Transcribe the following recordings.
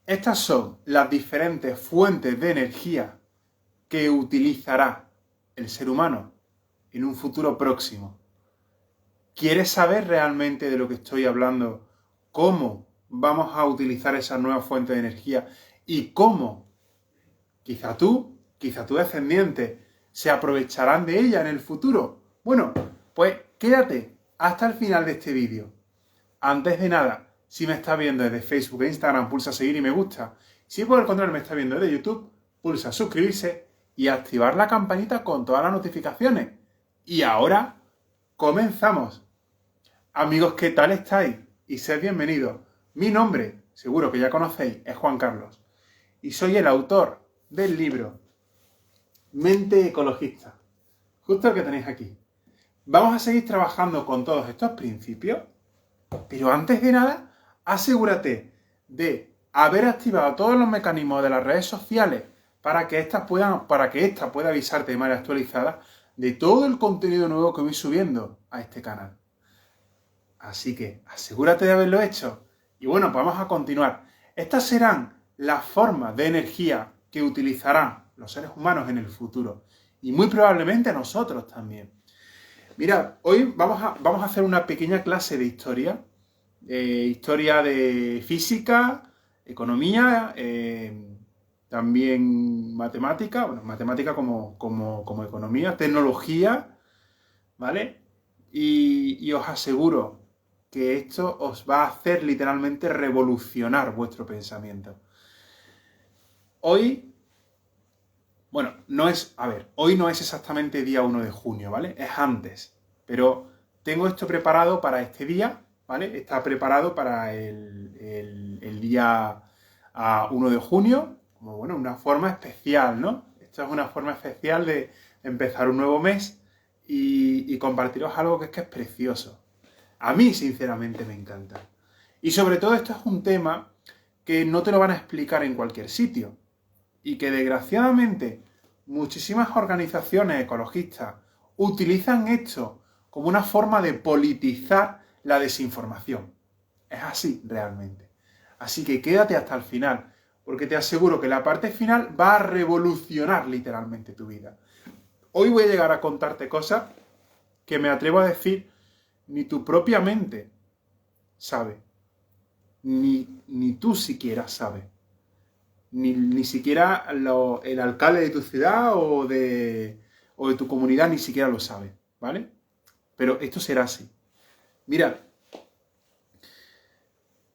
Estas son las diferentes fuentes de energía que utilizará el ser humano en un futuro próximo. ¿Quieres saber realmente de lo que estoy hablando? ¿Cómo vamos a utilizar esas nuevas fuentes de energía? ¿Y cómo quizá tu descendiente, se aprovecharán de ella en el futuro? Bueno, pues quédate hasta el final de este vídeo. Antes de nada, si me estás viendo desde Facebook e Instagram, pulsa seguir y me gusta. Si por el contrario me estás viendo desde YouTube, pulsa suscribirse y activar la campanita con todas las notificaciones. Y ahora, comenzamos. Amigos, ¿qué tal estáis? Y sed bienvenidos. Mi nombre, seguro que ya conocéis, es Juan Carlos. Y soy el autor del libro Mente Ecologista. Justo el que tenéis aquí. Vamos a seguir trabajando con todos estos principios. Pero antes de nada, asegúrate de haber activado todos los mecanismos de las redes sociales para que esta pueda avisarte de manera actualizada de todo el contenido nuevo que voy subiendo a este canal. Así que asegúrate de haberlo hecho. Y bueno, vamos a continuar. Estas serán las formas de energía que utilizarán los seres humanos en el futuro. Y muy probablemente nosotros también. Mirad, hoy vamos a hacer una pequeña clase de historia. Historia de física, economía, también matemática, bueno, matemática como economía, tecnología, ¿vale? Y os aseguro que esto os va a hacer literalmente revolucionar vuestro pensamiento. Hoy, bueno, hoy no es exactamente día 1 de junio, ¿vale? Es antes, pero tengo esto preparado para este día, ¿vale? Está preparado para el día 1 de junio, como bueno, una forma especial, ¿no? Esto es una forma especial de empezar un nuevo mes y compartiros algo que es precioso. A mí, sinceramente, me encanta. Y sobre todo esto es un tema que no te lo van a explicar en cualquier sitio. Y que desgraciadamente muchísimas organizaciones ecologistas utilizan esto como una forma de politizar la desinformación. Es así realmente. Así que quédate hasta el final, porque te aseguro que la parte final va a revolucionar literalmente tu vida. Hoy voy a llegar a contarte cosas que me atrevo a decir ni tu propia mente sabe, ni tú siquiera sabes, ni siquiera el alcalde de tu ciudad o de tu comunidad ni siquiera lo sabe, ¿vale? Pero esto será así. Mira,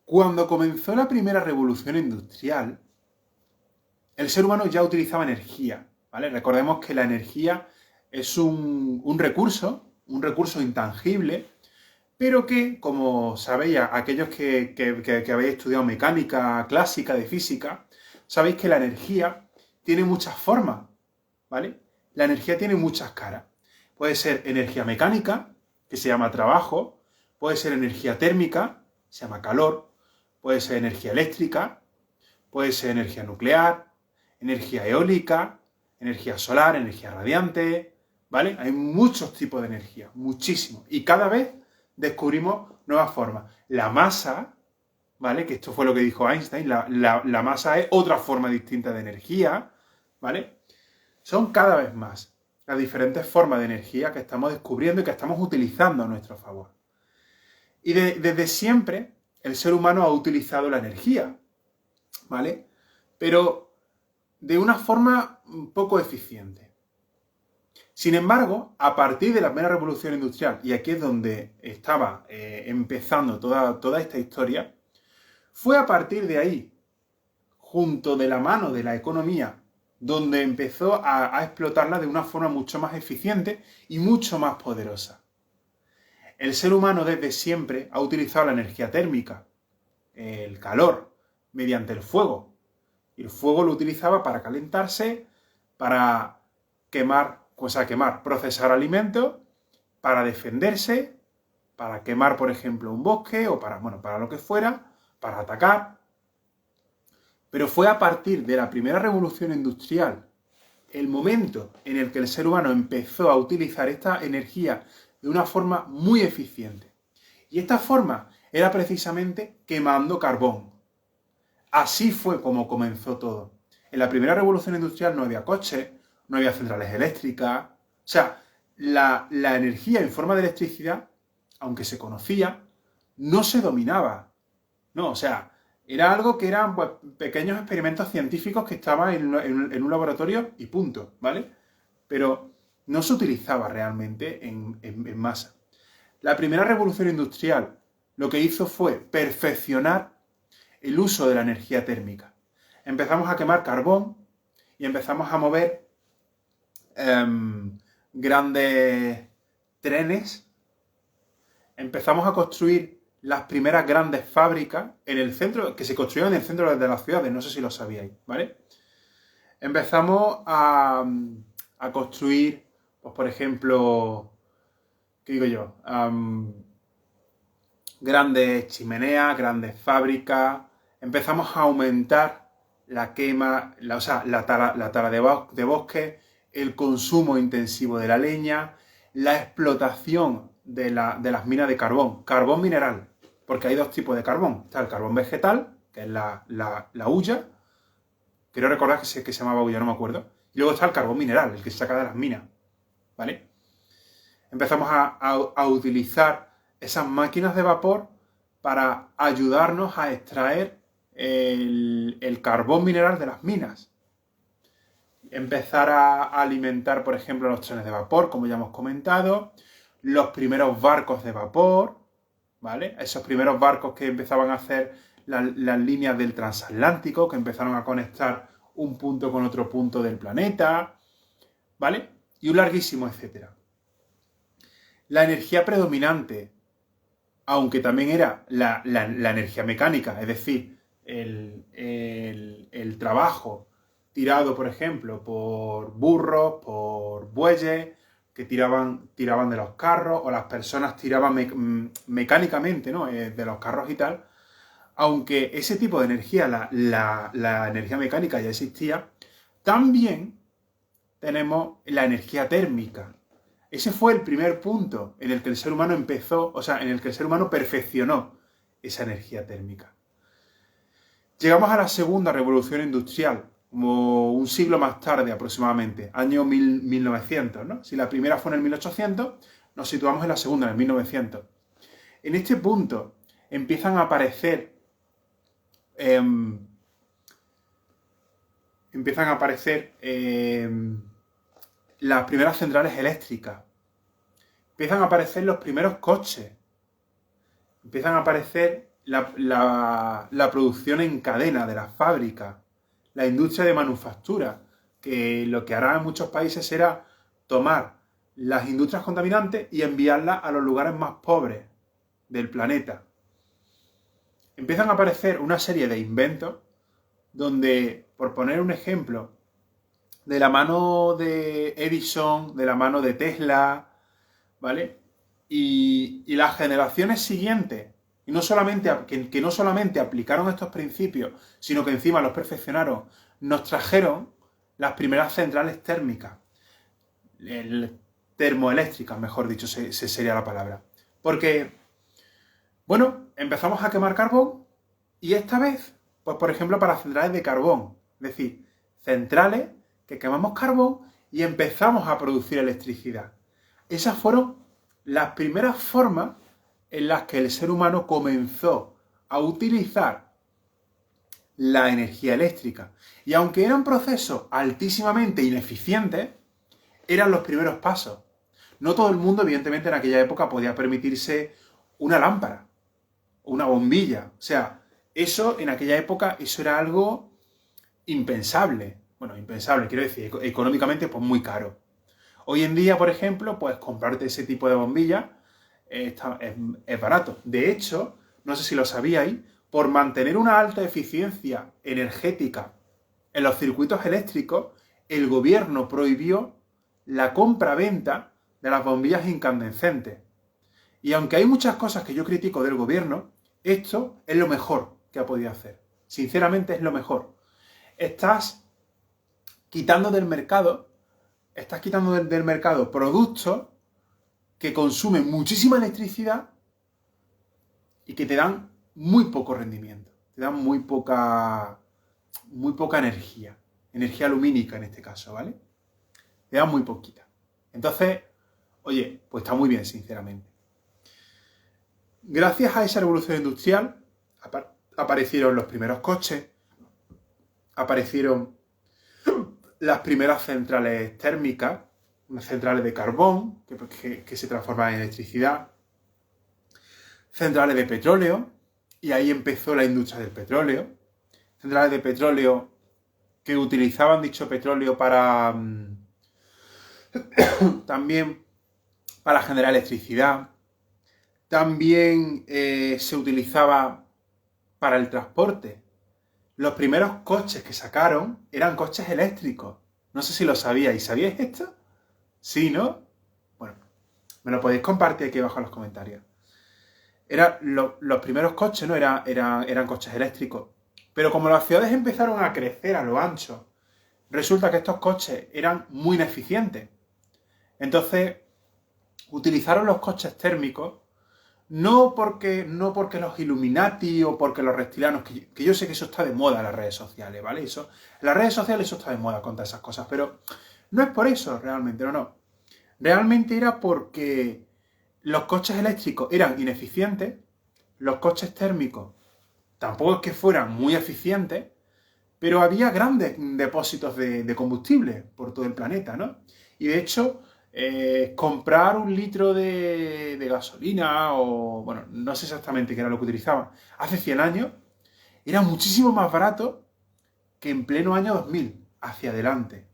cuando comenzó la primera revolución industrial, el ser humano ya utilizaba energía, ¿vale? Recordemos que la energía es un recurso intangible, pero que, como sabéis, aquellos que habéis estudiado mecánica clásica de física, sabéis que la energía tiene muchas formas, ¿vale? La energía tiene muchas caras. Puede ser energía mecánica, que se llama trabajo, puede ser energía térmica, se llama calor, puede ser energía eléctrica, puede ser energía nuclear, energía eólica, energía solar, energía radiante, ¿vale? Hay muchos tipos de energía, muchísimos. Y cada vez descubrimos nuevas formas. La masa, ¿vale? Que esto fue lo que dijo Einstein, la masa es otra forma distinta de energía, ¿vale? Son cada vez más las diferentes formas de energía que estamos descubriendo y que estamos utilizando a nuestro favor. Y desde siempre el ser humano ha utilizado la energía, ¿vale? Pero de una forma poco eficiente. Sin embargo, a partir de la primera revolución industrial, y aquí es donde estaba empezando toda esta historia, fue a partir de ahí, junto de la mano de la economía, donde empezó a explotarla de una forma mucho más eficiente y mucho más poderosa. El ser humano desde siempre ha utilizado la energía térmica, el calor, mediante el fuego. Y el fuego lo utilizaba para calentarse, para procesar alimentos, para defenderse, para quemar, por ejemplo, un bosque o para lo que fuera, para atacar. Pero fue a partir de la primera revolución industrial, el momento en el que el ser humano empezó a utilizar esta energía de una forma muy eficiente. Y esta forma era precisamente quemando carbón. Así fue como comenzó todo. En la primera revolución industrial no había coches, no había centrales eléctricas. O sea, la energía en forma de electricidad, aunque se conocía, no se dominaba. No, o sea, era algo que eran pues, pequeños experimentos científicos que estaban en un laboratorio y punto, ¿vale? Pero no se utilizaba realmente en masa. La primera revolución industrial lo que hizo fue perfeccionar el uso de la energía térmica. Empezamos a quemar carbón y empezamos a mover grandes trenes. Empezamos a construir las primeras grandes fábricas en el centro, que se construían en el centro de las ciudades, no sé si lo sabíais, ¿vale? Empezamos a construir, pues por ejemplo, ¿qué digo yo? Grandes chimeneas, grandes fábricas. Empezamos a aumentar la quema, la tala de bosque, el consumo intensivo de la leña, la explotación de las minas de carbón mineral, porque hay dos tipos de carbón. Está el carbón vegetal, que es la hulla, quiero recordar que se llamaba hulla, no me acuerdo, y luego está el carbón mineral, el que se saca de las minas, ¿vale? Empezamos a utilizar esas máquinas de vapor para ayudarnos a extraer el carbón mineral de las minas. Empezar a alimentar, por ejemplo, los trenes de vapor, como ya hemos comentado, los primeros barcos de vapor, ¿vale? Esos primeros barcos que empezaban a hacer las líneas del transatlántico, que empezaron a conectar un punto con otro punto del planeta, ¿vale? Y un larguísimo etcétera. La energía predominante, aunque también era la energía mecánica, es decir, el trabajo tirado, por ejemplo, por burros, por bueyes, que tiraban de los carros, o las personas tiraban mecánicamente, ¿no? De los carros y tal. Aunque ese tipo de energía, la energía mecánica ya existía, también tenemos la energía térmica. Ese fue el primer punto en el que el ser humano empezó, o sea, en el que el ser humano perfeccionó esa energía térmica. Llegamos a la segunda revolución industrial, como un siglo más tarde aproximadamente, año 1900, ¿no? Si la primera fue en el 1800, nos situamos en la segunda, en el 1900. En este punto empiezan a aparecer las primeras centrales eléctricas, empiezan a aparecer los primeros coches, empiezan a aparecer la producción en cadena de las fábricas, la industria de manufactura, que lo que hará en muchos países será tomar las industrias contaminantes y enviarlas a los lugares más pobres del planeta. Empiezan a aparecer una serie de inventos donde, por poner un ejemplo, de la mano de Edison, de la mano de Tesla, ¿vale? Y las generaciones siguientes, y no solamente, que no solamente aplicaron estos principios, sino que encima los perfeccionaron, nos trajeron las primeras centrales térmicas, termoeléctricas, mejor dicho, sería la palabra. Porque, bueno, empezamos a quemar carbón y esta vez, pues por ejemplo, para centrales de carbón, es decir, centrales que quemamos carbón y empezamos a producir electricidad. Esas fueron las primeras formas en las que el ser humano comenzó a utilizar la energía eléctrica. Y aunque eran procesos altísimamente ineficientes, eran los primeros pasos. No todo el mundo, evidentemente, en aquella época podía permitirse una lámpara, una bombilla. O sea, eso en aquella época, eso era algo impensable. Bueno, impensable, quiero decir, económicamente, pues muy caro. Hoy en día, por ejemplo, pues comprarte ese tipo de bombilla es barato. De hecho, no sé si lo sabíais, por mantener una alta eficiencia energética en los circuitos eléctricos, el gobierno prohibió la compra-venta de las bombillas incandescentes. Y aunque hay muchas cosas que yo critico del gobierno, esto es lo mejor que ha podido hacer. Sinceramente es lo mejor. Estás quitando del mercado productos que consumen muchísima electricidad y que te dan muy poco rendimiento. te dan muy poca energía. Energía lumínica en este caso, ¿vale? Te dan muy poquita. Entonces, oye, pues está muy bien, sinceramente. Gracias a esa revolución industrial aparecieron los primeros coches, aparecieron las primeras centrales térmicas, unas centrales de carbón que se transformaban en electricidad, centrales de petróleo, y ahí empezó la industria del petróleo. Centrales de petróleo que utilizaban dicho petróleo para también para generar electricidad. También se utilizaba para el transporte. Los primeros coches que sacaron eran coches eléctricos. No sé si lo sabíais. ¿Sabíais esto? ¿Sí, no? Bueno, me lo podéis compartir aquí abajo en los comentarios. Los primeros coches, ¿no? Eran coches eléctricos. Pero como las ciudades empezaron a crecer a lo ancho, resulta que estos coches eran muy ineficientes. Entonces, utilizaron los coches térmicos, no porque los Illuminati o porque los reptilianos, que yo sé que eso está de moda en las redes sociales, ¿vale? En las redes sociales eso está de moda contar esas cosas, pero no es por eso realmente, no. Realmente era porque los coches eléctricos eran ineficientes, los coches térmicos tampoco es que fueran muy eficientes, pero había grandes depósitos de combustible por todo el planeta, ¿no? Y de hecho, comprar un litro de gasolina o, bueno, no sé exactamente qué era lo que utilizaban, hace 100 años, era muchísimo más barato que en pleno año 2000, hacia adelante.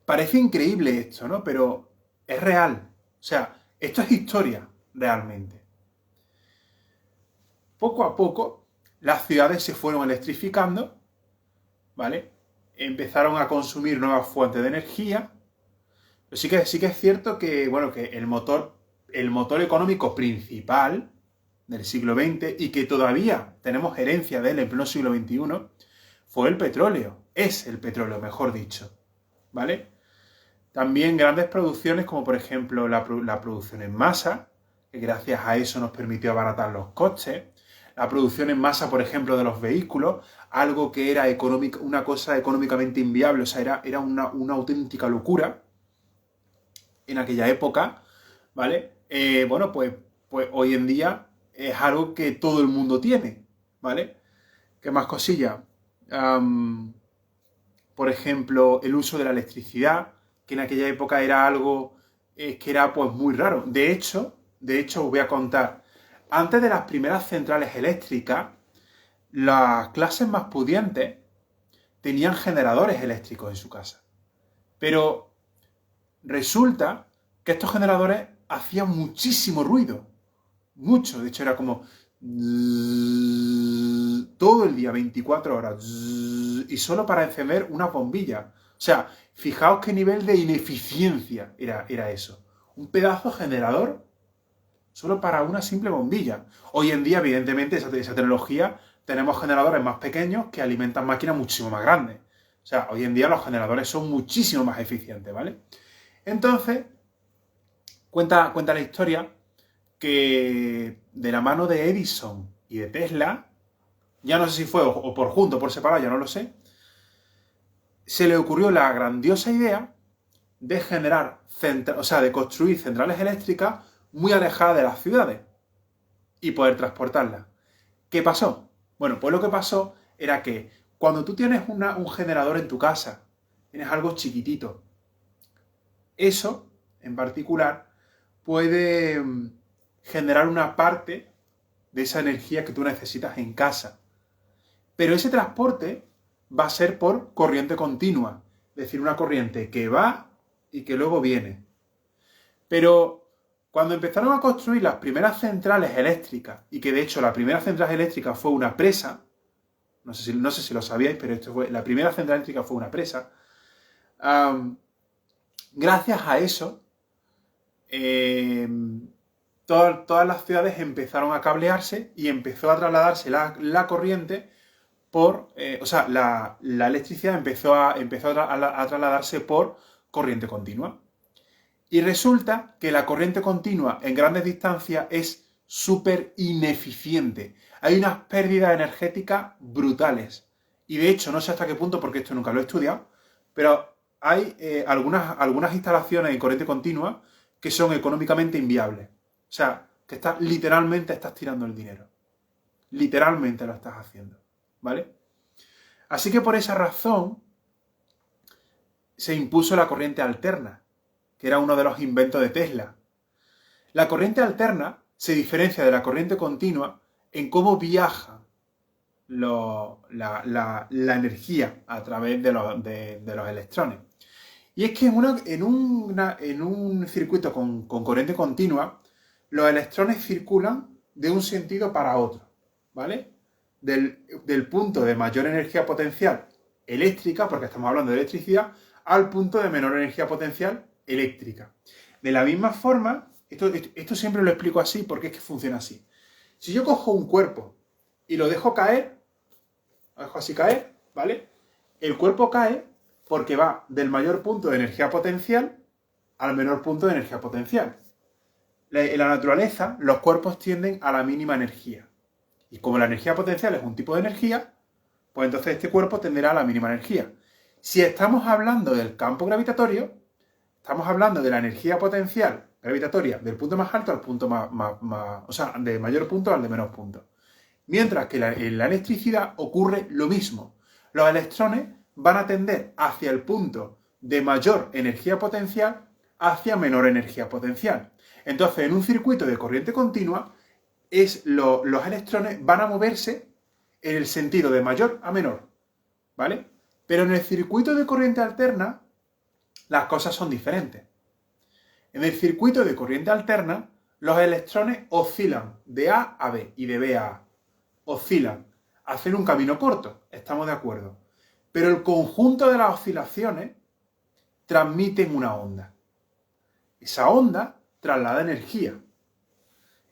Parece increíble esto, ¿no? Pero es real. O sea, esto es historia, realmente. Poco a poco, las ciudades se fueron electrificando, ¿vale? Empezaron a consumir nuevas fuentes de energía. Pero sí que es cierto que, bueno, que el motor económico principal del siglo XX y que todavía tenemos herencia de él en pleno siglo XXI, fue el petróleo. Es el petróleo, mejor dicho, ¿vale? También grandes producciones como, por ejemplo, la producción en masa, que gracias a eso nos permitió abaratar los costes. La producción en masa, por ejemplo, de los vehículos, algo que era una cosa económicamente inviable, o sea, era una auténtica locura en aquella época, ¿vale? Bueno, pues hoy en día es algo que todo el mundo tiene, ¿vale? ¿Qué más cosillas? Por ejemplo, el uso de la electricidad, que en aquella época era algo que era pues muy raro. De hecho, os voy a contar, antes de las primeras centrales eléctricas, las clases más pudientes tenían generadores eléctricos en su casa. Pero resulta que estos generadores hacían muchísimo ruido. Mucho. De hecho, era como todo el día, 24 horas. Y solo para encender una bombilla. O sea, fijaos qué nivel de ineficiencia era eso. Un pedazo generador solo para una simple bombilla. Hoy en día, evidentemente, esa tecnología, tenemos generadores más pequeños que alimentan máquinas muchísimo más grandes. O sea, hoy en día los generadores son muchísimo más eficientes, ¿vale? Entonces, cuenta la historia que de la mano de Edison y de Tesla, ya no sé si fue o por junto o por separado, ya no lo sé, se le ocurrió la grandiosa idea de de construir centrales eléctricas muy alejadas de las ciudades y poder transportarlas. ¿Qué pasó? Bueno, pues lo que pasó era que cuando tú tienes un generador en tu casa, tienes algo chiquitito, eso, en particular, puede generar una parte de esa energía que tú necesitas en casa. Pero ese transporte va a ser por corriente continua, es decir, una corriente que va y que luego viene. Pero cuando empezaron a construir las primeras centrales eléctricas, y que de hecho la primera central eléctrica fue una presa, no sé si lo sabíais, pero la primera central eléctrica fue una presa, gracias a eso, todas las ciudades empezaron a cablearse y empezó a trasladarse la corriente la electricidad empezó a trasladarse por corriente continua. Y resulta que la corriente continua en grandes distancias es súper ineficiente. hay unas pérdidas energéticas brutales. Y de hecho, no sé hasta qué punto, porque esto nunca lo he estudiado, pero hay algunas instalaciones en corriente continua que son económicamente inviables. O sea, que literalmente estás tirando el dinero. Literalmente lo estás haciendo. ¿Vale? Así que por esa razón se impuso la corriente alterna, que era uno de los inventos de Tesla. La corriente alterna se diferencia de la corriente continua en cómo viaja la energía a través de los electrones. Y es que en un circuito con corriente continua, los electrones circulan de un sentido para otro, ¿vale? Del punto de mayor energía potencial eléctrica, porque estamos hablando de electricidad, al punto de menor energía potencial eléctrica. De la misma forma, esto siempre lo explico así porque es que funciona así. Si yo cojo un cuerpo y lo dejo caer, lo dejo así caer, ¿vale? El cuerpo cae porque va del mayor punto de energía potencial al menor punto de energía potencial. En la naturaleza, los cuerpos tienden a la mínima energía. Y como la energía potencial es un tipo de energía, pues entonces este cuerpo tenderá a la mínima energía. Si estamos hablando del campo gravitatorio, estamos hablando de la energía potencial gravitatoria del punto más alto al punto o sea, de mayor punto al de menor punto. Mientras que en la electricidad ocurre lo mismo. Los electrones van a tender hacia el punto de mayor energía potencial hacia menor energía potencial. Entonces, en un circuito de corriente continua, los electrones van a moverse en el sentido de mayor a menor, ¿vale? Pero en el circuito de corriente alterna, las cosas son diferentes. En el circuito de corriente alterna, los electrones oscilan de A a B y de B a A. Oscilan, hacen un camino corto, estamos de acuerdo. Pero el conjunto de las oscilaciones transmiten una onda. Esa onda traslada energía.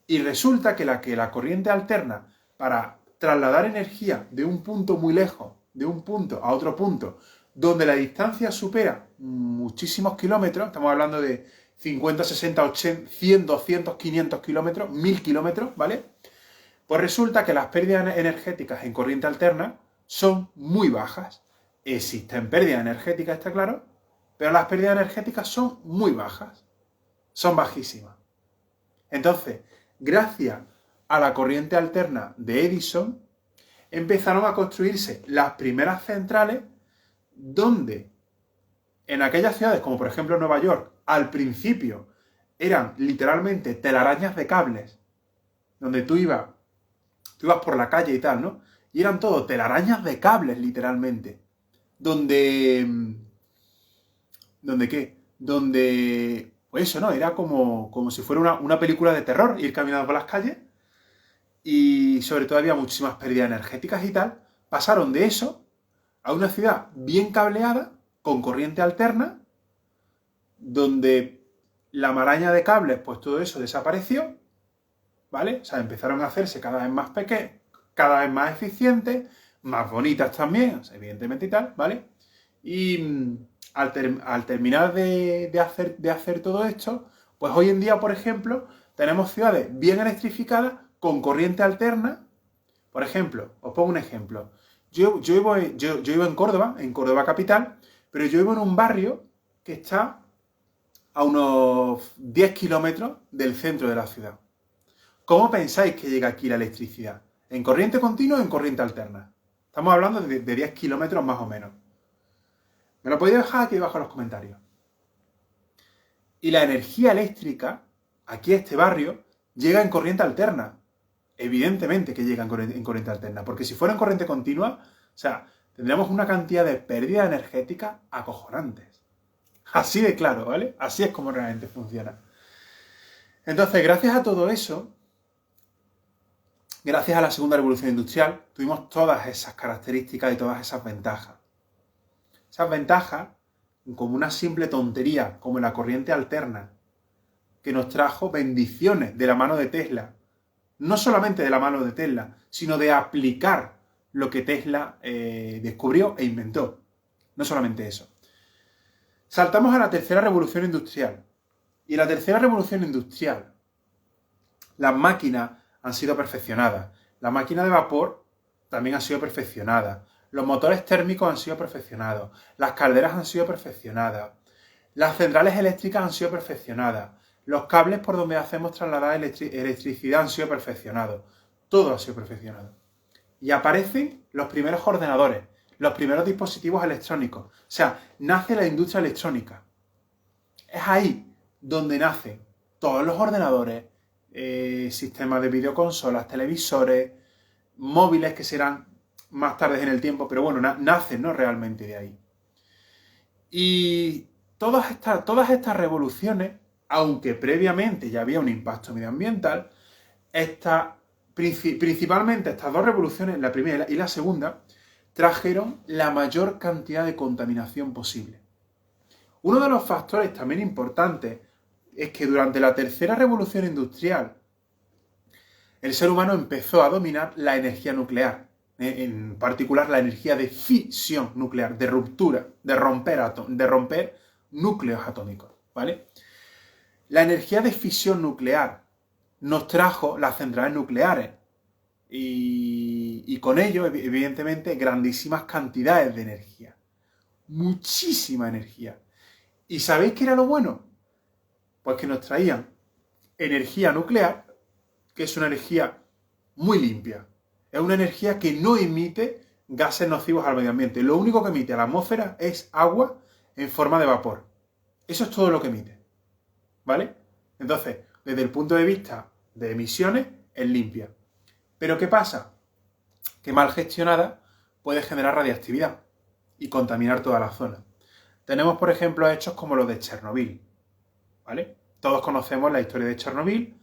Y resulta que la corriente alterna, para trasladar energía de un punto muy lejos, de un punto a otro punto, donde la distancia supera muchísimos kilómetros, estamos hablando de 50, 60, 80, 100, 200, 500 kilómetros, 1000 kilómetros, ¿vale? Pues resulta que las pérdidas energéticas en corriente alterna son muy bajas. Existen pérdidas energéticas, está claro, pero las pérdidas energéticas son muy bajas. Son bajísimas. Entonces, gracias a la corriente alterna de Edison, empezaron a construirse las primeras centrales donde en aquellas ciudades, como por ejemplo Nueva York, al principio eran literalmente telarañas de cables, donde tú ibas por la calle y tal, ¿no? Y eran todo telarañas de cables, literalmente. ¿Dónde qué? Donde, pues eso, ¿no? Era como si fuera una película de terror, ir caminando por las calles. Y sobre todo había muchísimas pérdidas energéticas y tal. Pasaron de eso a una ciudad bien cableada, con corriente alterna, donde la maraña de cables, pues todo eso desapareció, ¿vale? O sea, empezaron a hacerse cada vez más pequeñas, cada vez más eficientes, más bonitas también, o sea, evidentemente y tal, ¿vale? Y al terminar de hacer todo esto, pues hoy en día, por ejemplo, tenemos ciudades bien electrificadas con corriente alterna. Por ejemplo, os pongo un ejemplo. Yo vivo en Córdoba capital, pero yo vivo en un barrio que está a unos 10 kilómetros del centro de la ciudad. ¿Cómo pensáis que llega aquí la electricidad? ¿En corriente continua o en corriente alterna? Estamos hablando de 10 kilómetros más o menos. Me lo podéis dejar aquí debajo en los comentarios. Y la energía eléctrica, aquí a este barrio, llega en corriente alterna. Evidentemente que llega en corriente alterna, porque si fuera en corriente continua, o sea, tendríamos una cantidad de pérdida energética acojonantes. Así de claro, ¿vale? Así es como realmente funciona. Entonces, gracias a todo eso, gracias a la segunda revolución industrial, tuvimos todas esas características y todas esas ventajas. Esas ventajas, como una simple tontería, como la corriente alterna, que nos trajo bendiciones de la mano de Tesla. No solamente de la mano de Tesla, sino de aplicar lo que Tesla descubrió e inventó. No solamente eso. Saltamos a la tercera revolución industrial. Y en la tercera revolución industrial, las máquinas han sido perfeccionadas. La máquina de vapor también ha sido perfeccionada. Los motores térmicos han sido perfeccionados. Las calderas han sido perfeccionadas. Las centrales eléctricas han sido perfeccionadas. Los cables por donde hacemos trasladar electricidad han sido perfeccionados. Todo ha sido perfeccionado. Y aparecen los primeros ordenadores, los primeros dispositivos electrónicos. O sea, nace la industria electrónica. Es ahí donde nacen todos los ordenadores, sistemas de videoconsolas, televisores, móviles que serán más tarde en el tiempo, pero bueno, nacen, ¿no? Realmente de ahí. Y todas estas revoluciones, aunque previamente ya había un impacto medioambiental, principalmente estas dos revoluciones, la primera y la segunda, trajeron la mayor cantidad de contaminación posible. Uno de los factores también importantes es que durante la tercera revolución industrial, el ser humano empezó a dominar la energía nuclear, en particular la energía de fisión nuclear, de ruptura, de romper núcleos atómicos, ¿vale? La energía de fisión nuclear nos trajo las centrales nucleares y con ello, evidentemente, grandísimas cantidades de energía. Muchísima energía. ¿Y sabéis qué era lo bueno? Pues que nos traían energía nuclear, que es una energía muy limpia. Es una energía que no emite gases nocivos al medio ambiente. Lo único que emite a la atmósfera es agua en forma de vapor. Eso es todo lo que emite. ¿Vale? Entonces, desde el punto de vista de emisiones, es limpia. Pero ¿qué pasa? Que mal gestionada puede generar radiactividad y contaminar toda la zona. Tenemos, por ejemplo, hechos como los de Chernobyl, ¿vale? Todos conocemos la historia de Chernobyl,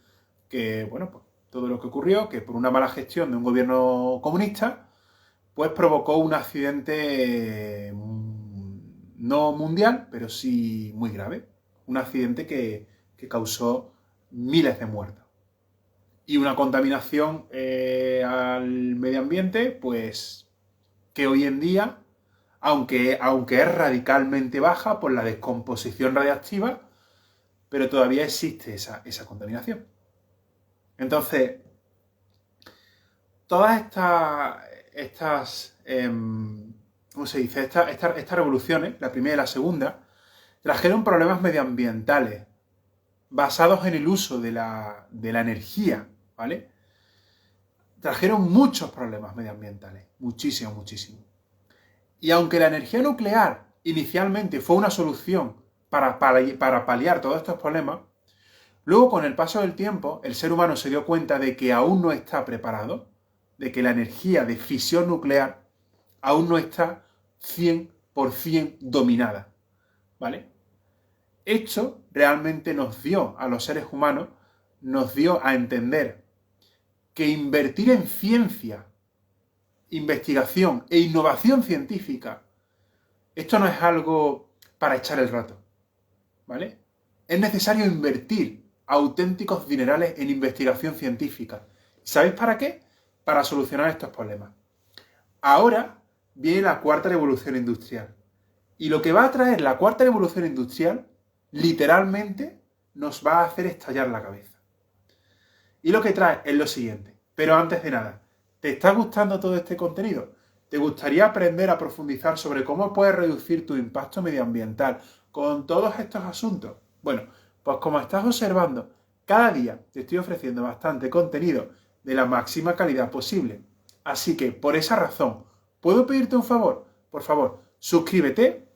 que, bueno, pues todo lo que ocurrió, que por una mala gestión de un gobierno comunista, pues provocó un accidente no mundial, pero sí muy grave. Un accidente que causó miles de muertos. Y una contaminación al medio ambiente, pues que hoy en día, aunque es radicalmente baja por la descomposición radiactiva, pero todavía existe esa contaminación. Entonces, todas estas ¿cómo se dice? Estas revoluciones, la primera y la segunda, trajeron problemas medioambientales basados en el uso de la energía, ¿vale? Trajeron muchos problemas medioambientales, muchísimo, muchísimo. Y aunque la energía nuclear inicialmente fue una solución para paliar todos estos problemas, luego con el paso del tiempo el ser humano se dio cuenta de que aún no está preparado, de que la energía de fisión nuclear aún no está 100% dominada, ¿vale? Esto realmente nos dio a los seres humanos, nos dio a entender que invertir en ciencia, investigación e innovación científica, esto no es algo para echar el rato, ¿vale? Es necesario invertir auténticos dinerales en investigación científica. ¿Sabéis para qué? Para solucionar estos problemas. Ahora viene la cuarta revolución industrial. Y lo que va a traer la cuarta revolución industrial, literalmente, nos va a hacer estallar la cabeza. Y lo que trae es lo siguiente. Pero antes de nada, ¿te está gustando todo este contenido? ¿Te gustaría aprender a profundizar sobre cómo puedes reducir tu impacto medioambiental con todos estos asuntos? Bueno, pues como estás observando, cada día te estoy ofreciendo bastante contenido de la máxima calidad posible. Así que, por esa razón, ¿puedo pedirte un favor? Por favor, suscríbete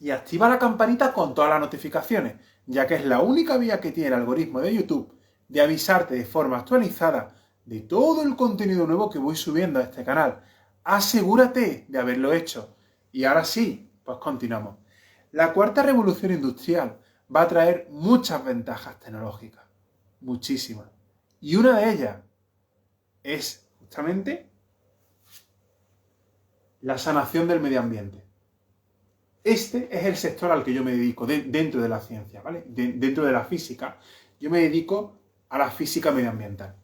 y activa la campanita con todas las notificaciones, ya que es la única vía que tiene el algoritmo de YouTube de avisarte de forma actualizada de todo el contenido nuevo que voy subiendo a este canal. Asegúrate de haberlo hecho. Y ahora sí, pues continuamos. La cuarta revolución industrial va a traer muchas ventajas tecnológicas. Muchísimas. Y una de ellas es justamente la sanación del medio ambiente. Este es el sector al que yo me dedico dentro de la ciencia, ¿vale? Dentro de la física. Yo me dedico a la física medioambiental.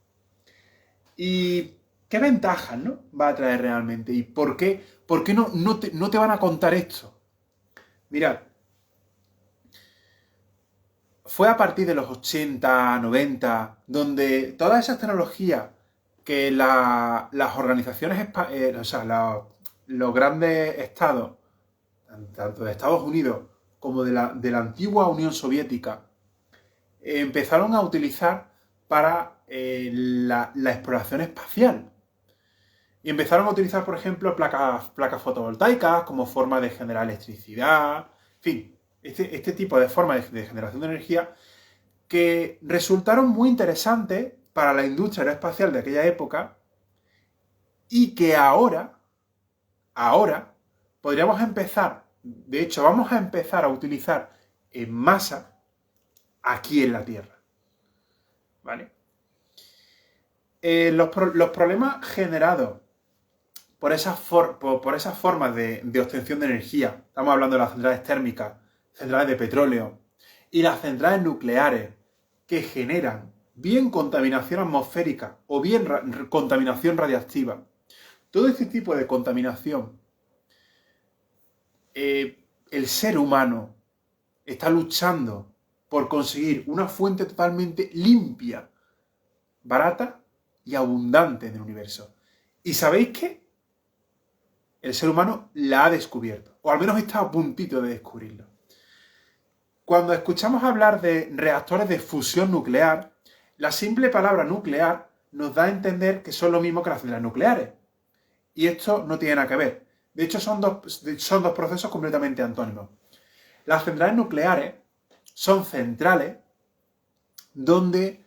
¿Y qué ventajas, no, va a traer realmente? ¿Y por qué no te van a contar esto? Mirad, fue a partir de los 80, 90, donde todas esas tecnologías que las organizaciones, o sea, los grandes estados, tanto de Estados Unidos como de la antigua Unión Soviética, empezaron a utilizar para la exploración espacial. Y empezaron a utilizar, por ejemplo, placas fotovoltaicas como forma de generar electricidad, en fin, este tipo de formas de generación de energía que resultaron muy interesantes para la industria aeroespacial de aquella época y que ahora, podríamos empezar, de hecho vamos a empezar a utilizar en masa aquí en la Tierra. ¿Vale? Los problemas generados por esas formas de obtención de energía, estamos hablando de las centrales térmicas, centrales de petróleo y las centrales nucleares que generan bien contaminación atmosférica o bien contaminación radiactiva. Todo este tipo de contaminación, el ser humano está luchando por conseguir una fuente totalmente limpia, barata y abundante en el universo. ¿Y sabéis qué? El ser humano la ha descubierto, o al menos está a puntito de descubrirlo. Cuando escuchamos hablar de reactores de fusión nuclear, la simple palabra nuclear nos da a entender que son lo mismo que las centrales nucleares. Y esto no tiene nada que ver. De hecho, son dos procesos completamente antónimos. Las centrales nucleares son centrales donde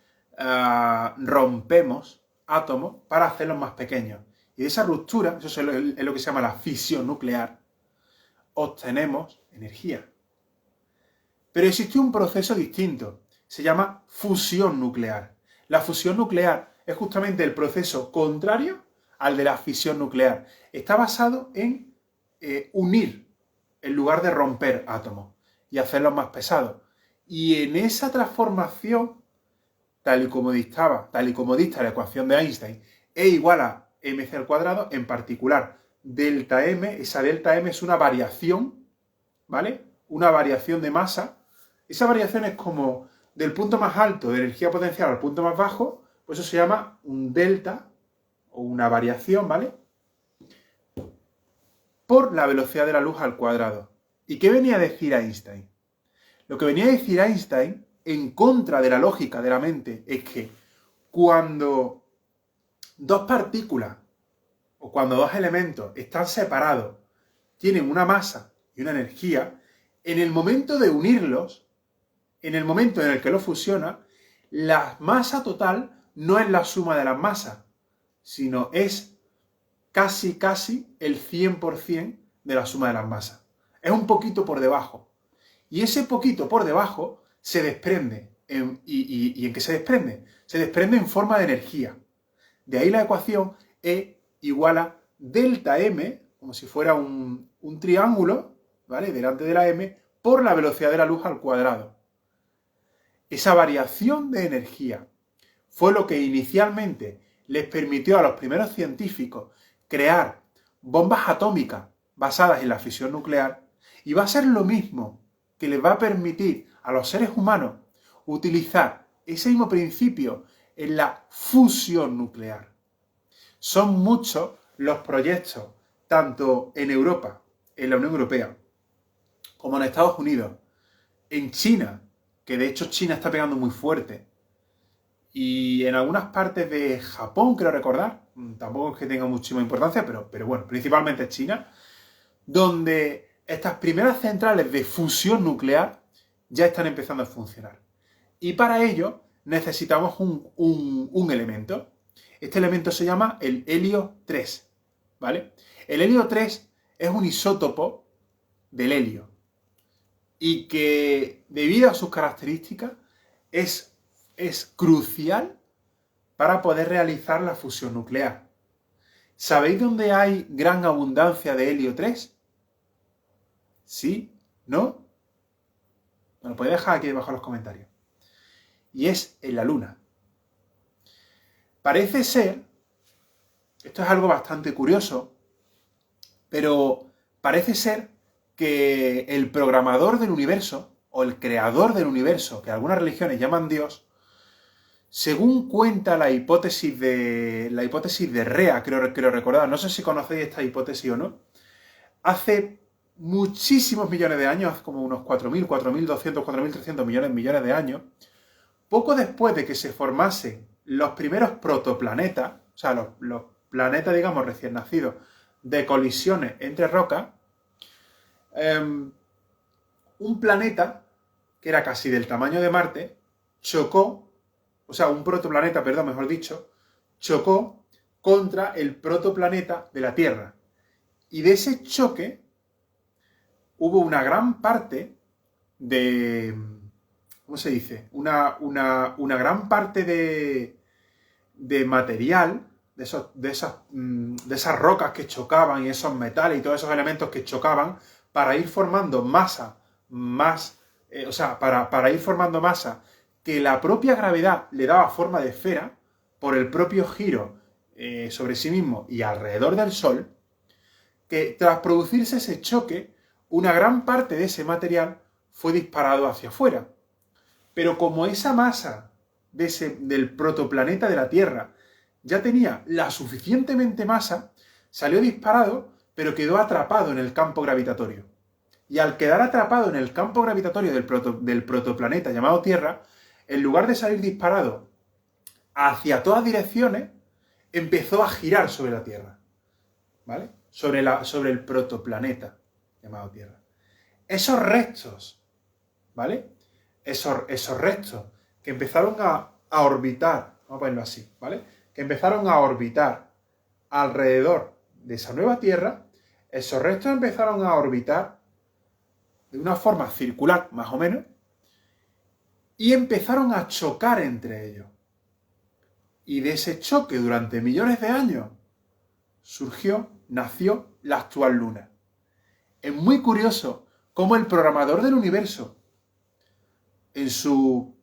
rompemos átomos para hacerlos más pequeños. Y de esa ruptura, eso es lo que se llama la fisión nuclear, obtenemos energía. Pero existe un proceso distinto, se llama fusión nuclear. La fusión nuclear es justamente el proceso contrario al de la fisión nuclear. Está basado en unir en lugar de romper átomos y hacerlos más pesados. Y en esa transformación, tal y como dicta la ecuación de Einstein, E igual a mc al cuadrado, en particular delta m, esa delta m es una variación, ¿vale? Una variación de masa. Esa variación es como del punto más alto de energía potencial al punto más bajo, pues eso se llama un delta o una variación, ¿vale? Por la velocidad de la luz al cuadrado. ¿Y qué venía a decir Einstein? Lo que venía a decir Einstein, en contra de la lógica de la mente, es que cuando dos partículas o cuando dos elementos están separados, tienen una masa y una energía, en el momento de unirlos, en el momento en el que lo fusiona, la masa total no es la suma de las masas, sino es casi el 100% de la suma de las masas. Es un poquito por debajo. Y ese poquito por debajo se desprende. ¿Y en qué se desprende? Se desprende en forma de energía. De ahí la ecuación E igual a delta M, como si fuera un triángulo, ¿vale? Delante de la M, por la velocidad de la luz al cuadrado. Esa variación de energía fue lo que inicialmente les permitió a los primeros científicos crear bombas atómicas basadas en la fisión nuclear, y va a ser lo mismo que les va a permitir a los seres humanos utilizar ese mismo principio en la fusión nuclear. Son muchos los proyectos, tanto en Europa, en la Unión Europea, como en Estados Unidos, en China, que de hecho China está pegando muy fuerte, y en algunas partes de Japón, creo recordar, tampoco es que tenga muchísima importancia, pero bueno, principalmente China, donde estas primeras centrales de fusión nuclear ya están empezando a funcionar. Y para ello necesitamos un elemento. Este elemento se llama el helio 3, ¿vale? El helio 3 es un isótopo del helio y que, debido a sus características, es crucial para poder realizar la fusión nuclear. ¿Sabéis dónde hay gran abundancia de helio 3? ¿Sí? ¿No? Me lo podéis dejar aquí debajo en los comentarios. Y es en la Luna. Parece ser, esto es algo bastante curioso, pero parece ser que el programador del universo, o el creador del universo, que algunas religiones llaman Dios, Según cuenta la hipótesis de Rea, creo recordar, no sé si conocéis esta hipótesis o no, hace muchísimos millones de años, hace como unos 4.000, 4.200, 4.300 millones de años, poco después de que se formasen los primeros protoplanetas, o sea, los planetas, digamos, recién nacidos, de colisiones entre rocas, un planeta, que era casi del tamaño de Marte, chocó, o sea, un protoplaneta, perdón, mejor dicho, chocó contra el protoplaneta de la Tierra. Y de ese choque hubo una gran parte de... ¿Cómo se dice? Una gran parte de material, de esas rocas que chocaban y esos metales y todos esos elementos que chocaban para ir formando masa para ir formando masa que la propia gravedad le daba forma de esfera por el propio giro sobre sí mismo y alrededor del Sol, que tras producirse ese choque, una gran parte de ese material fue disparado hacia afuera. Pero como esa masa del protoplaneta de la Tierra ya tenía la suficientemente masa, salió disparado, pero quedó atrapado en el campo gravitatorio. Y al quedar atrapado en el campo gravitatorio del protoplaneta llamado Tierra, en lugar de salir disparado hacia todas direcciones, empezó a girar sobre la Tierra, ¿vale? Sobre el protoplaneta llamado Tierra. Esos restos, ¿vale? Esos restos que empezaron a orbitar, vamos a ponerlo así, ¿vale? Que empezaron a orbitar alrededor de esa nueva Tierra, esos restos empezaron a orbitar de una forma circular, más o menos, y empezaron a chocar entre ellos. Y de ese choque durante millones de años nació la actual Luna. Es muy curioso cómo el programador del universo, en su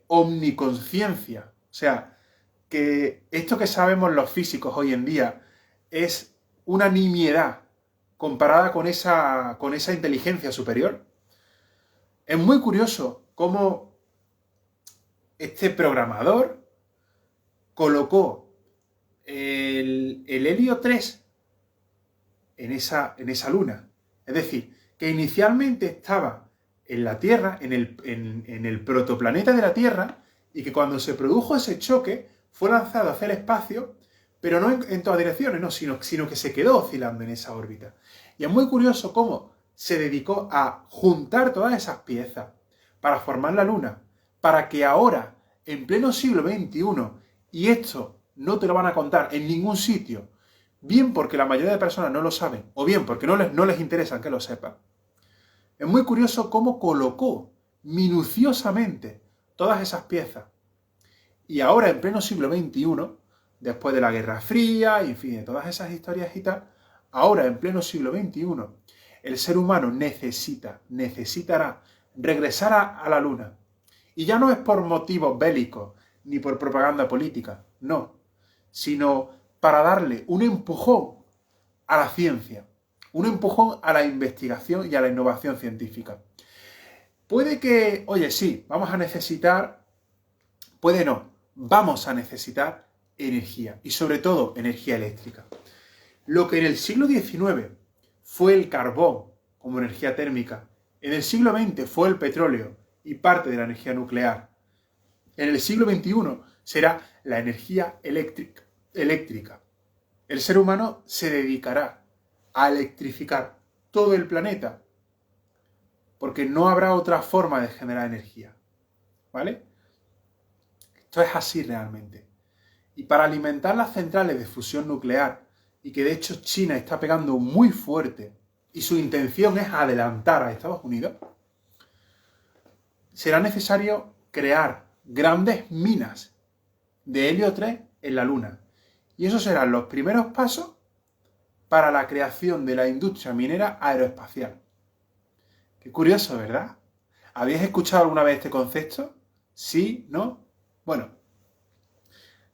omniconsciencia, o sea, que esto que sabemos los físicos hoy en día es una nimiedad comparada con esa inteligencia superior. Es muy curioso cómo este programador colocó el helio 3 en esa luna. Es decir, que inicialmente estaba en la Tierra, en el protoplaneta de la Tierra, y que cuando se produjo ese choque fue lanzado hacia el espacio, pero no en todas direcciones, no, sino que se quedó oscilando en esa órbita. Y es muy curioso cómo se dedicó a juntar todas esas piezas para formar la Luna, para que ahora, en pleno siglo XXI, y esto no te lo van a contar en ningún sitio, bien porque la mayoría de personas no lo saben, o bien porque no les interesa que lo sepan, es muy curioso cómo colocó minuciosamente todas esas piezas. Y ahora, en pleno siglo XXI, después de la Guerra Fría, y en fin, de todas esas historias y tal, ahora, en pleno siglo XXI, el ser humano necesitará regresar a la Luna. Y ya no es por motivos bélicos, ni por propaganda política, no, sino para darle un empujón a la ciencia, un empujón a la investigación y a la innovación científica. Puede que, oye, sí, vamos a necesitar, puede no, vamos a necesitar energía, y sobre todo energía eléctrica. Lo que en el siglo XIX fue el carbón como energía térmica, en el siglo XX fue el petróleo y parte de la energía nuclear. En el siglo XXI será la energía eléctrica. El ser humano se dedicará a electrificar todo el planeta porque no habrá otra forma de generar energía. ¿Vale? Esto es así realmente. Y para alimentar las centrales de fusión nuclear, y que de hecho China está pegando muy fuerte, y su intención es adelantar a Estados Unidos, será necesario crear grandes minas de helio 3 en la Luna. Y esos serán los primeros pasos para la creación de la industria minera aeroespacial. Qué curioso, ¿verdad? ¿Habéis escuchado alguna vez este concepto? ¿Sí? ¿No? Bueno,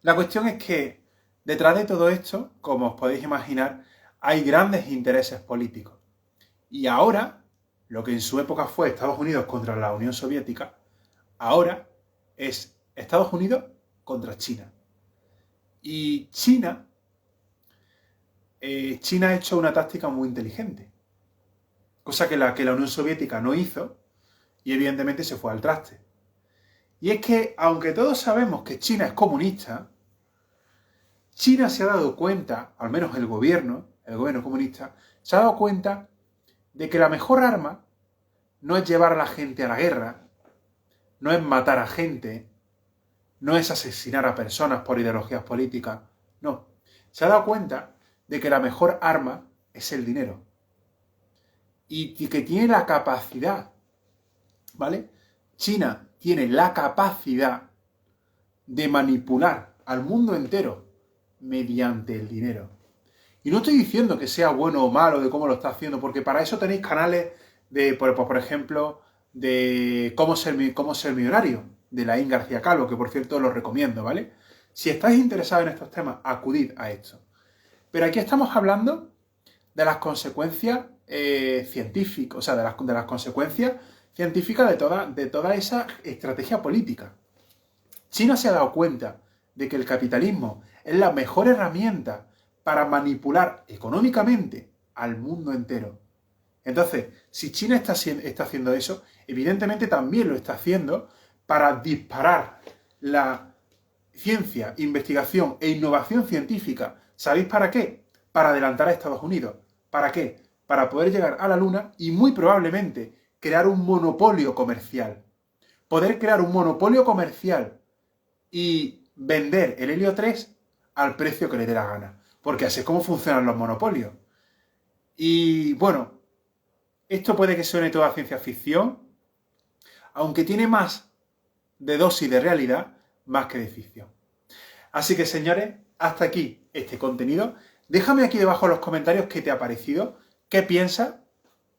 la cuestión es que detrás de todo esto, como os podéis imaginar, hay grandes intereses políticos. Y ahora, lo que en su época fue Estados Unidos contra la Unión Soviética, ahora es Estados Unidos contra China. Y China ha hecho una táctica muy inteligente, cosa que la Unión Soviética no hizo y evidentemente se fue al traste. Y es que, aunque todos sabemos que China es comunista, China se ha dado cuenta, al menos el gobierno comunista, se ha dado cuenta de que la mejor arma no es llevar a la gente a la guerra, no es matar a gente, no es asesinar a personas por ideologías políticas, no. Se ha dado cuenta de que la mejor arma es el dinero. Y que tiene la capacidad, ¿vale? China tiene la capacidad de manipular al mundo entero mediante el dinero. Y no estoy diciendo que sea bueno o malo de cómo lo está haciendo, porque para eso tenéis canales de, por ejemplo, de cómo ser millonario, de Laín García Calvo, que por cierto los recomiendo, ¿vale? Si estáis interesados en estos temas, acudid a esto. Pero aquí estamos hablando de las consecuencias científicas, o sea, de las consecuencias científicas de toda esa estrategia política. China se ha dado cuenta de que el capitalismo es la mejor herramienta para manipular económicamente al mundo entero. Entonces, si China está haciendo eso, evidentemente también lo está haciendo para disparar la ciencia, investigación e innovación científica. ¿Sabéis para qué? Para adelantar a Estados Unidos. ¿Para qué? Para poder llegar a la Luna y muy probablemente crear un monopolio comercial. Poder crear un monopolio comercial y vender el helio 3 al precio que le dé la gana. Porque así es como funcionan los monopolios. Y bueno, esto puede que suene toda ciencia ficción, aunque tiene más de dosis de realidad más que de ficción. Así que, señores, hasta aquí este contenido. Déjame aquí debajo en los comentarios qué te ha parecido, qué piensas,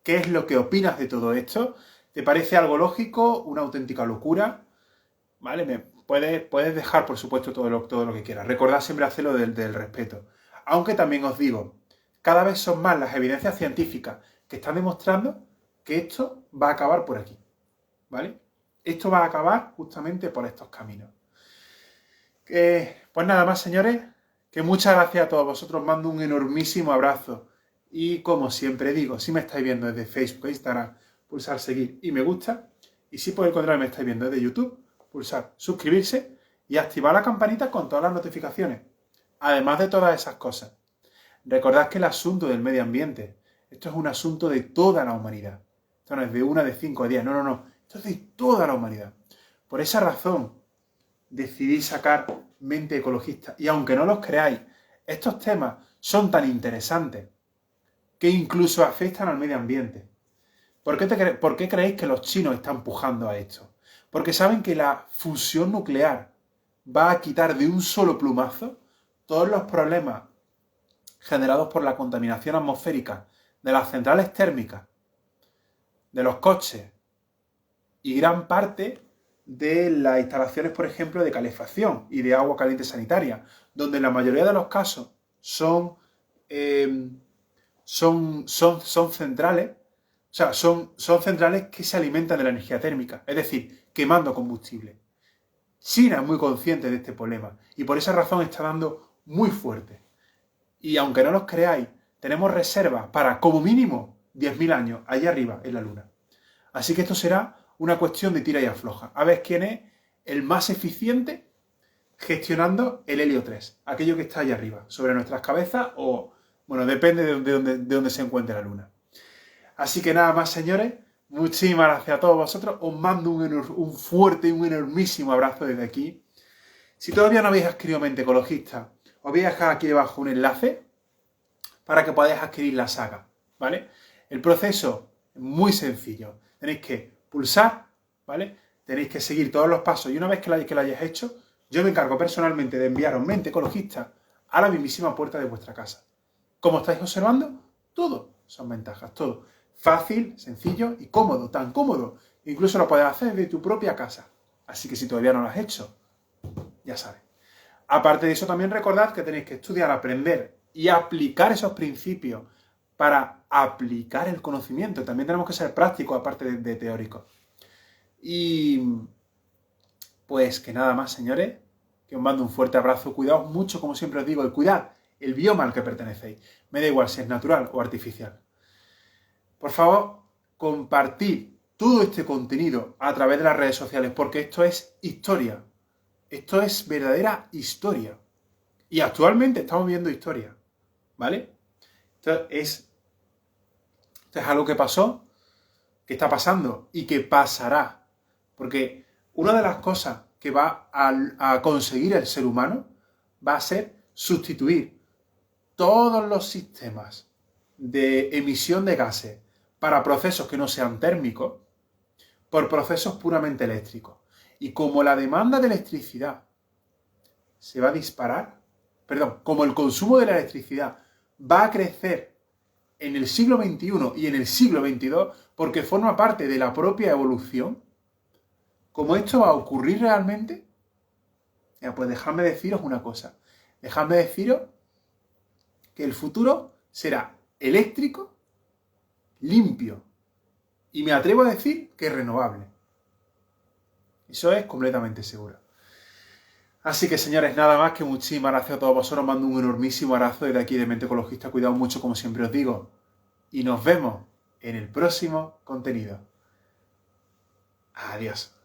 qué es lo que opinas de todo esto. ¿Te parece algo lógico, una auténtica locura? ¿Vale? Puedes dejar, por supuesto, todo lo que quieras. Recordad siempre hacerlo del respeto. Aunque también os digo, cada vez son más las evidencias científicas que están demostrando que esto va a acabar por aquí. ¿Vale? Esto va a acabar justamente por estos caminos. Pues nada más, señores, que muchas gracias a todos vosotros. Mando un enormísimo abrazo. Y como siempre digo, si me estáis viendo desde Facebook e Instagram, pulsar seguir y me gusta. Y si por el contrario me estáis viendo desde YouTube, pulsar suscribirse y activar la campanita con todas las notificaciones. Además de todas esas cosas. Recordad que el asunto del medio ambiente, esto es un asunto de toda la humanidad. Esto no es de 1, de 5, de 10, no. Esto es de toda la humanidad. Por esa razón, decidí sacar Mente Ecologista. Y aunque no los creáis, estos temas son tan interesantes que incluso afectan al medio ambiente. ¿Por qué creéis que los chinos están empujando a esto? Porque saben que la fusión nuclear va a quitar de un solo plumazo todos los problemas generados por la contaminación atmosférica de las centrales térmicas, de los coches y gran parte de las instalaciones, por ejemplo, de calefacción y de agua caliente sanitaria, donde en la mayoría de los casos son centrales, o sea, son centrales que se alimentan de la energía térmica, es decir, quemando combustible. China es muy consciente de este problema y por esa razón está dando muy fuerte. Y aunque no los creáis, tenemos reservas para como mínimo 10.000 años allá arriba en la Luna. Así que esto será una cuestión de tira y afloja. A ver quién es el más eficiente gestionando el helio 3, aquello que está allá arriba, sobre nuestras cabezas o, bueno, depende de dónde se encuentre la Luna. Así que nada más, señores, muchísimas gracias a todos vosotros. Os mando un fuerte y un enormísimo abrazo desde aquí. Si todavía no habéis adquirido Mente Ecologista, os voy a dejar aquí debajo un enlace para que podáis adquirir la saga, ¿vale? El proceso es muy sencillo. Tenéis que pulsar, ¿vale? Tenéis que seguir todos los pasos y una vez que lo hayáis hecho, yo me encargo personalmente de enviaros Mente Ecologista a la mismísima puerta de vuestra casa. Como estáis observando, todo son ventajas, todo. Fácil, sencillo y cómodo, tan cómodo. Incluso lo puedes hacer desde tu propia casa. Así que si todavía no lo has hecho, ya sabes. Aparte de eso, también recordad que tenéis que estudiar, aprender y aplicar esos principios para aplicar el conocimiento. También tenemos que ser prácticos, aparte de teóricos. Y Pues que nada más, señores, que os mando un fuerte abrazo. Cuidaos mucho, como siempre os digo, y cuidad el bioma al que pertenecéis. Me da igual si es natural o artificial. Por favor, compartid todo este contenido a través de las redes sociales, porque esto es historia. Esto es verdadera historia. Y actualmente estamos viendo historia, ¿vale? Esto es algo que pasó, que está pasando y que pasará. Porque una de las cosas que va a conseguir el ser humano va a ser sustituir todos los sistemas de emisión de gases para procesos que no sean térmicos por procesos puramente eléctricos. Y como la demanda de electricidad se va a disparar, como el consumo de la electricidad va a crecer en el siglo XXI y en el siglo XXII, porque forma parte de la propia evolución, como esto va a ocurrir realmente, pues dejadme deciros una cosa. Dejadme deciros que el futuro será eléctrico, limpio, y me atrevo a decir que renovable. Eso es completamente seguro. Así que, señores, nada más, que muchísimas gracias a todos vosotros. Mando un enormísimo abrazo desde aquí de Mente Ecologista. Cuidado mucho, como siempre os digo. Y nos vemos en el próximo contenido. Adiós.